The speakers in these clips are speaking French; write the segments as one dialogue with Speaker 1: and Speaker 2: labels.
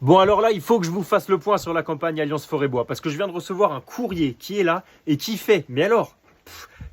Speaker 1: Bon alors là, il faut que je vous fasse le point sur la campagne Alliance Forêt-Bois, parce que je viens de recevoir un courrier qui est là et qui fait, mais alors,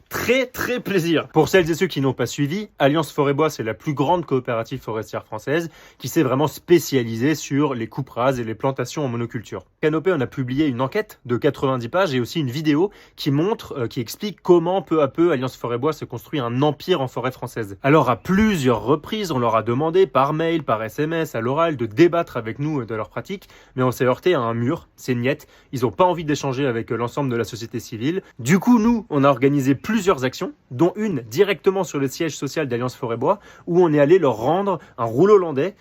Speaker 1: très plaisir. Pour celles et ceux qui n'ont pas suivi, Alliance Forêt-Bois, c'est la plus grande coopérative forestière française qui s'est vraiment spécialisée sur les coupes rases et les plantations en monoculture. Canopé, on a publié une enquête de 90 pages et aussi une vidéo qui montre, qui explique comment peu à peu Alliance Forêt-Bois se construit un empire en forêt française. Alors à plusieurs reprises, on leur a demandé par mail, par SMS, à l'oral, de débattre avec nous de leurs pratiques, mais on s'est heurté à un mur, c'est niette, ils n'ont pas envie d'échanger avec l'ensemble de la société civile. Du coup, nous, on a organisé plusieurs actions, dont une directement sur le siège social d'Alliance Forêt-Bois, où on est allé leur rendre un rouleau hollandais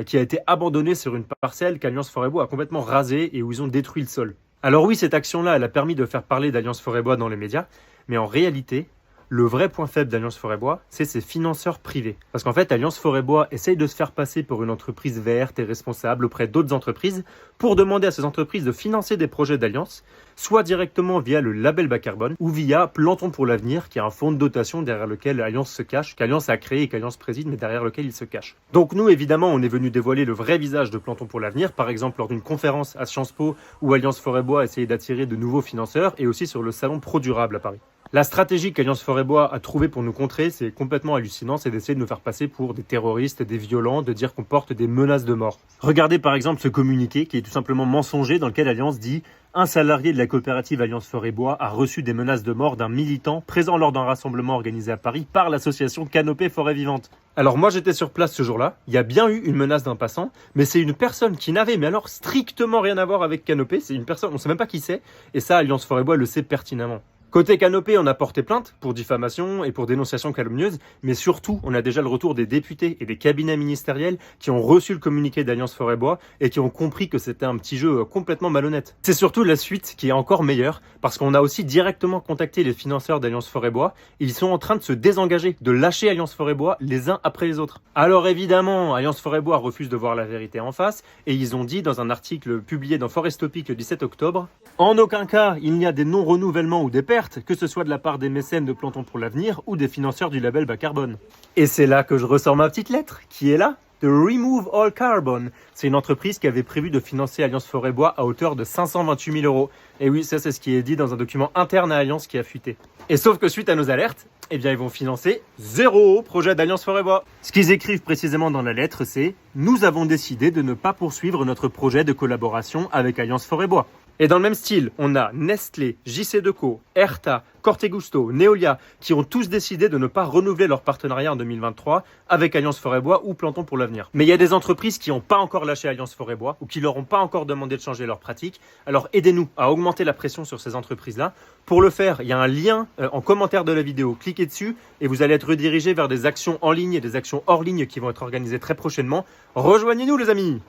Speaker 1: qui a été abandonné sur une parcelle qu'Alliance Forêt-Bois a complètement rasée et où ils ont détruit le sol. Alors oui, cette action-là, elle a permis de faire parler d'Alliance Forêt-Bois dans les médias, mais en réalité, le vrai point faible d'Alliance Forêt-Bois, c'est ses financeurs privés. Parce qu'en fait, Alliance Forêt-Bois essaye de se faire passer pour une entreprise verte et responsable auprès d'autres entreprises pour demander à ces entreprises de financer des projets d'Alliance, soit directement via le label bas carbone ou via Plantons pour l'avenir, qui est un fonds de dotation derrière lequel Alliance se cache, qu'Alliance a créé et qu'Alliance préside, mais derrière lequel il se cache. Donc nous, évidemment, on est venu dévoiler le vrai visage de Plantons pour l'avenir, par exemple lors d'une conférence à Sciences Po où Alliance Forêt-Bois a essayé d'attirer de nouveaux financeurs et aussi sur le salon Pro Durable à Paris. La stratégie qu'Alliance Forêt-Bois a trouvée pour nous contrer, c'est complètement hallucinant, c'est d'essayer de nous faire passer pour des terroristes, des violents, de dire qu'on porte des menaces de mort. Regardez par exemple ce communiqué qui est tout simplement mensonger dans lequel Alliance dit « Un salarié de la coopérative Alliance Forêt-Bois a reçu des menaces de mort d'un militant présent lors d'un rassemblement organisé à Paris par l'association Canopé Forêt Vivante ». Alors moi j'étais sur place ce jour-là, il y a bien eu une menace d'un passant, mais c'est une personne qui n'avait mais alors strictement rien à voir avec Canopé, c'est une personne, on ne sait même pas qui c'est, et ça Alliance Forêt-Bois le sait pertinemment. Côté Canopé, on a porté plainte pour diffamation et pour dénonciation calomnieuse, mais surtout, on a déjà le retour des députés et des cabinets ministériels qui ont reçu le communiqué d'Alliance Forêt-Bois et qui ont compris que c'était un petit jeu complètement malhonnête. C'est surtout la suite qui est encore meilleure, parce qu'on a aussi directement contacté les financeurs d'Alliance Forêt-Bois. Ils sont en train de se désengager, de lâcher Alliance Forêt-Bois les uns après les autres. Alors évidemment, Alliance Forêt-Bois refuse de voir la vérité en face, et ils ont dit dans un article publié dans Forestopic le 17 octobre, « En aucun cas, il n'y a des non-renouvellements ou des pertes, que ce soit de la part des mécènes de Plantons pour l'avenir ou des financeurs du label bas carbone. » Et c'est là que je ressors ma petite lettre, qui est là. The Remove All Carbon. C'est une entreprise qui avait prévu de financer Alliance Forêt-Bois à hauteur de 528 000 €. Et oui, ça c'est ce qui est dit dans un document interne à Alliance qui a fuité. Et sauf que suite à nos alertes, eh bien ils vont financer 0 projet d'Alliance Forêt-Bois. Ce qu'ils écrivent précisément dans la lettre, c'est « Nous avons décidé de ne pas poursuivre notre projet de collaboration avec Alliance Forêt-Bois ». Et dans le même style, on a Nestlé, JC Deco, Erta, Cortegusto, Neolia, qui ont tous décidé de ne pas renouveler leur partenariat en 2023 avec Alliance Forêt-Bois ou Plantons pour l'avenir. Mais il y a des entreprises qui n'ont pas encore lâché Alliance Forêt-Bois ou qui leur ont pas encore demandé de changer leurs pratiques. Alors aidez-nous à augmenter la pression sur ces entreprises-là. Pour le faire, il y a un lien en commentaire de la vidéo. Cliquez dessus et vous allez être redirigé vers des actions en ligne et des actions hors ligne qui vont être organisées très prochainement. Rejoignez-nous les amis!